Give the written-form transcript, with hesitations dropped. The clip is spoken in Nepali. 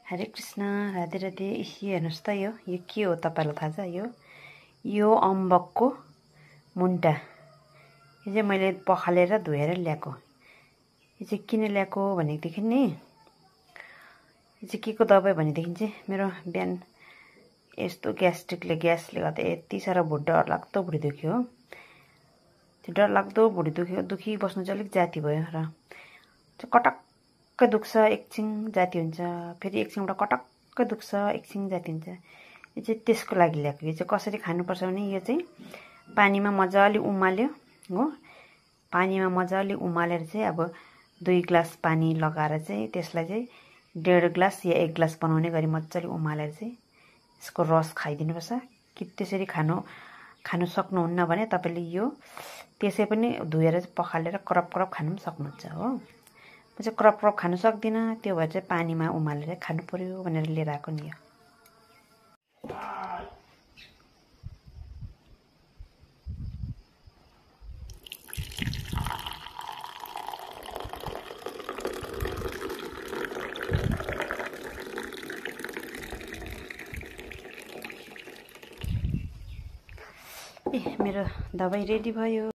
हरे कृष्ण राधे राधे। हेर्नुहोस् त यो के हो तपाईँलाई थाहा छ? यो अम्बकको मुन्टा। यो चाहिँ मैले पखालेर धोएर ल्याएको। यो चाहिँ किन ल्याएको भनेदेखि नि, यो चाहिँ के को दबाई भनेदेखि चाहिँ मेरो बिहान यस्तो ग्यास्ट्रिकले ग्यासले गर्दा यति साह्रो डरलाग्दो भुँडी दुख्यो हो। त्यो डरलाग्दो भुँडी दुखी बस्नु चाहिँ अलिक जाती भयो र कटक्कै दुख्छ, एकछिन जाती हुन्छ, फेरि एकछिनबाट कटक्कै दुख्छ, एकछिन जाती हुन्छ। यो चाहिँ त्यसको लागि ल्याएको। यो चाहिँ कसरी खानुपर्छ भने यो चाहिँ पानीमा मजाले उमाल्यो हो। पानीमा मजाले उमालेर चाहिँ अब 2 ग्लास पानी लगाएर चाहिँ त्यसलाई चाहिँ 1.5 ग्लास या 1 ग्लास बनाउने गरी मजाले उमालेर चाहिँ यसको रस खाइदिनुपर्छ। कि त्यसरी खानु सक्नुहुन्न भने तपाईँले यो त्यसै पनि धोएर पखालेर करप करप खानु पनि सक्नुहुन्छ हो। म चाहिँ करप करप खानु सक्दिनँ, त्यो भएर चाहिँ पानीमा उमालेर खानु पर्यो भनेर लिएर आएको नि यो। मेरो दबाई रेडी भयो।